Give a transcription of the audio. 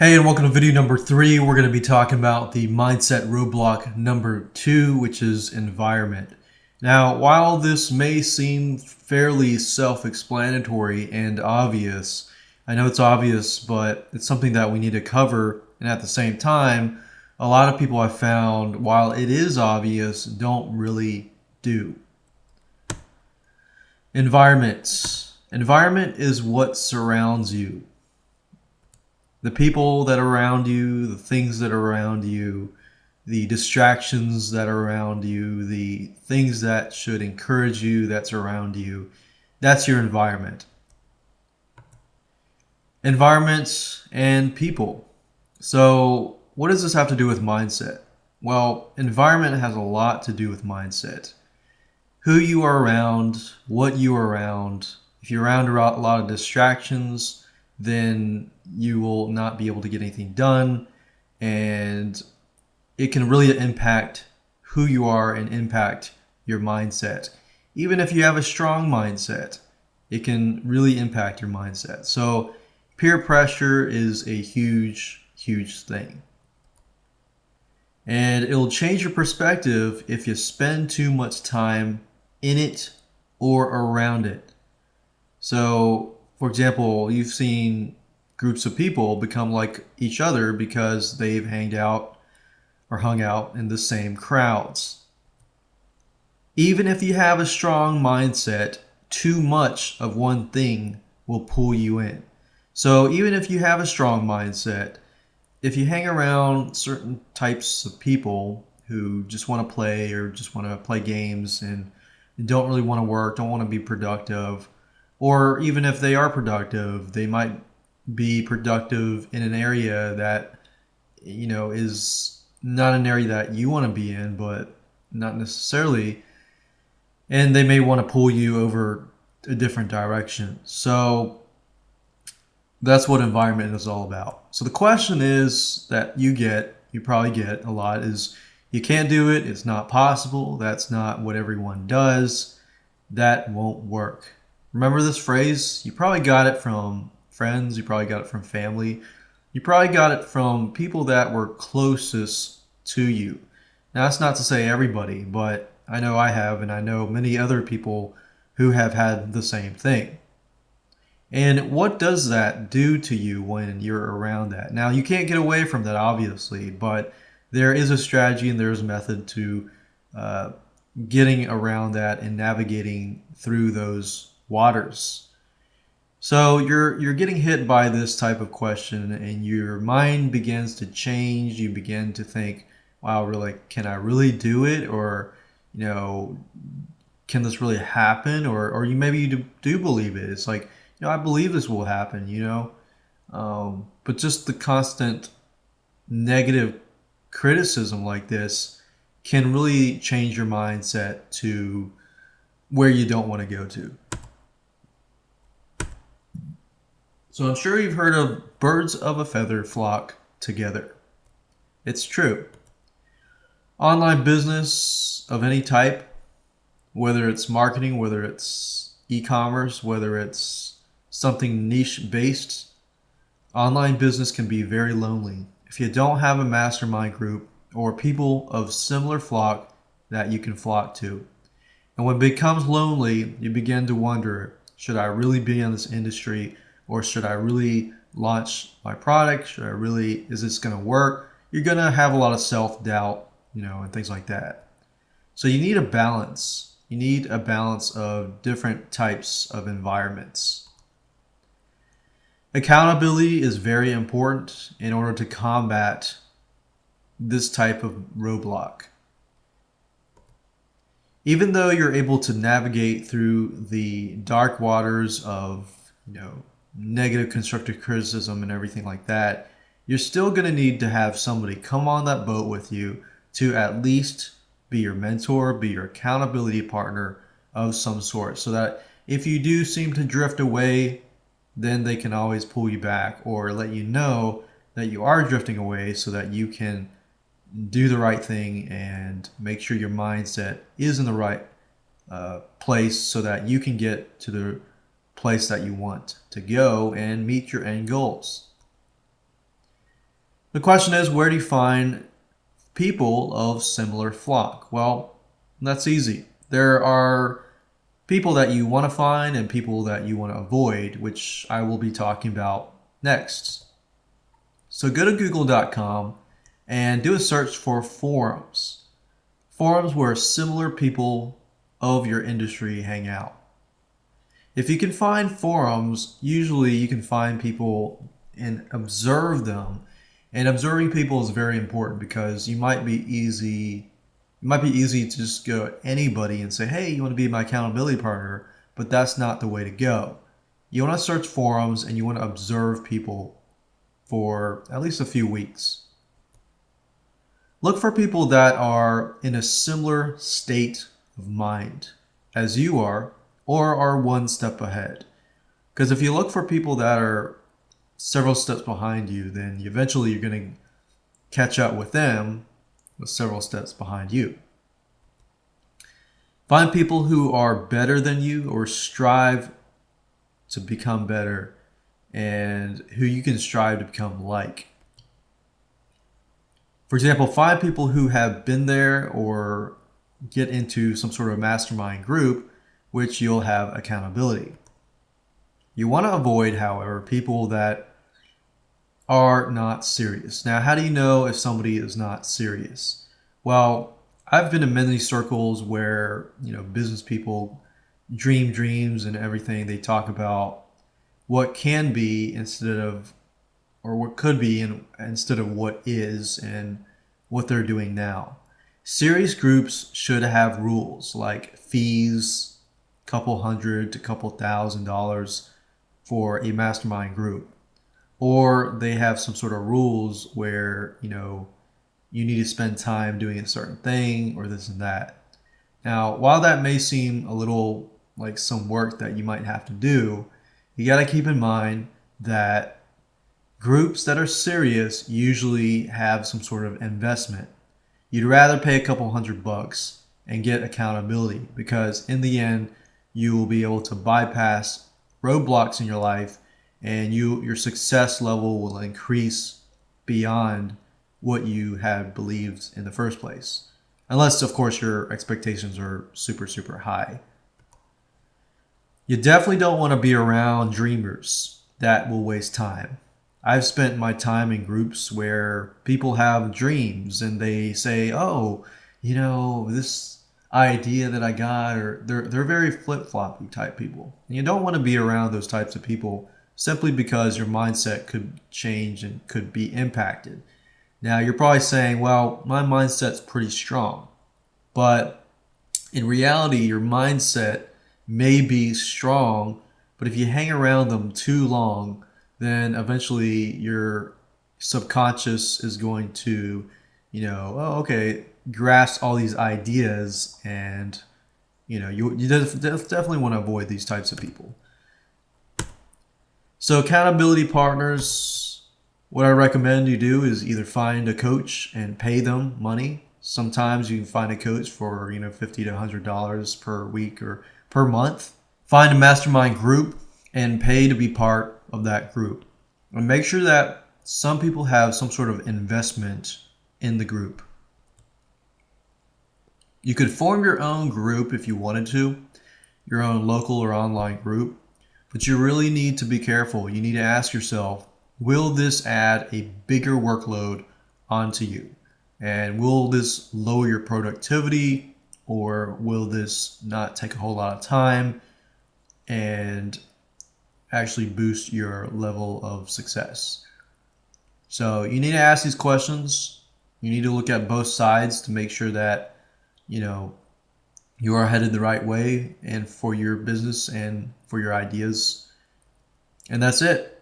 Hey, and welcome to video number 3. We're going to be talking about the mindset roadblock number 2, which is environment. Now, while this may seem fairly self-explanatory and obvious, I know it's obvious, but it's something that we need to cover. And at the same time, a lot of people I've found, while it is obvious, don't really do. Environment. Environment is what surrounds you. The people that are around you, the things that are around you, the distractions that are around you, the things that should encourage you that's around you, that's your environment. Environment and people. So what does this have to do with mindset? Well, environment has a lot to do with mindset. Who you are around, what you are around. If you're around a lot of distractions, then you will not be able to get anything done, and it can really impact who you are and impact your mindset. Even if you have a strong mindset, it can really impact your mindset. So peer pressure is a huge thing, and it'll change your perspective if you spend too much time in it or around it. So for example, you've seen groups of people become like each other because they've hanged out or hung out in the same crowds. Even if you have a strong mindset, too much of one thing will pull you in. So even if you have a strong mindset, if you hang around certain types of people who just want to play or just want to play games and don't really want to work, don't want to be productive, or even if they are productive, they might be productive in an area that, is not an area that you want to be in, but not necessarily. And they may want to pull you over a different direction. So that's what environment is all about. So the question is that you probably get a lot is, you can't do it, it's not possible, that's not what everyone does, that won't work. Remember this phrase? You probably got it from friends, you probably got it from family, you probably got it from people that were closest to you. Now, that's not to say everybody, but I know I have, and I know many other people who have had the same thing. And what does that do to you when you're around that? Now, you can't get away from that, obviously, but there is a strategy and there's a method to uh, getting around that and navigating through those waters. So you're getting hit by this type of question, and your mind begins to change. You begin to think, "Wow, really? Can I really do it?" Or, you know, can this really happen? Or you maybe do believe it. It's like, I believe this will happen. But just the constant negative criticism like this can really change your mindset to where you don't want to go to. So I'm sure you've heard of birds of a feather flock together. It's true. Online business of any type, whether it's marketing, whether it's e-commerce, whether it's something niche based, online business can be very lonely if you don't have a mastermind group or people of similar flock that you can flock to. And when it becomes lonely, you begin to wonder, should I really be in this industry, or should I really launch my product? Is this going to work? You're going to have a lot of self-doubt, and things like that. So you need a balance. You need a balance of different types of environments. Accountability is very important in order to combat this type of roadblock. Even though you're able to navigate through the dark waters of, negative constructive criticism and everything like that, you're still going to need to have somebody come on that boat with you to at least be your mentor, be your accountability partner of some sort, so that if you do seem to drift away, then they can always pull you back or let you know that you are drifting away, so that you can do the right thing and make sure your mindset is in the right place, so that you can get to the place that you want to go and meet your end goals. The question is, where do you find people of similar flock? Well, that's easy. There are people that you want to find and people that you want to avoid, which I will be talking about next. So go to google.com and do a search for forums. Forums where similar people of your industry hang out. If you can find forums, usually you can find people and observe them. And observing people is very important because it might be easy to just go at anybody and say, hey, you want to be my accountability partner, but that's not the way to go. You want to search forums and you want to observe people for at least a few weeks. Look for people that are in a similar state of mind as you are or are one step ahead. Because if you look for people that are several steps behind you, then eventually you're going to catch up with them with several steps behind you. Find people who are better than you or strive to become better and who you can strive to become like. For example, find people who have been there or get into some sort of mastermind group, which you'll have accountability. You want to avoid, however, people that are not serious. Now, how do you know if somebody is not serious? Well, I've been in many circles where, business people dream dreams and everything. They talk about what can be instead of, or what could be instead of what is and what they're doing now. Serious groups should have rules like fees, couple hundred to couple $1,000 for a mastermind group. Or they have some sort of rules where, you need to spend time doing a certain thing or this and that. Now, while that may seem a little like some work that you might have to do, you got to keep in mind that groups that are serious usually have some sort of investment. You'd rather pay a couple $100 and get accountability because in the end, you will be able to bypass roadblocks in your life and your success level will increase beyond what you had believed in the first place. Unless, of course, your expectations are super, super high. You definitely don't want to be around dreamers. That will waste time. I've spent my time in groups where people have dreams and they say, oh, this idea that I got, or they're very flip-floppy type people. And you don't want to be around those types of people simply because your mindset could change and could be impacted. Now, you're probably saying, well, my mindset's pretty strong. But in reality, your mindset may be strong, but if you hang around them too long, then eventually your subconscious is going to, grasp all these ideas and, you definitely want to avoid these types of people. So accountability partners, what I recommend you do is either find a coach and pay them money. Sometimes you can find a coach for, $50 to $100 per week or per month. Find a mastermind group and pay to be part of that group. And make sure that some people have some sort of investment in the group. You could form your own group if you wanted to, your own local or online group, but you really need to be careful. You need to ask yourself, will this add a bigger workload onto you? And will this lower your productivity, or will this not take a whole lot of time and actually boost your level of success? So you need to ask these questions. You need to look at both sides to make sure that, you are headed the right way and for your business and for your ideas. And that's it.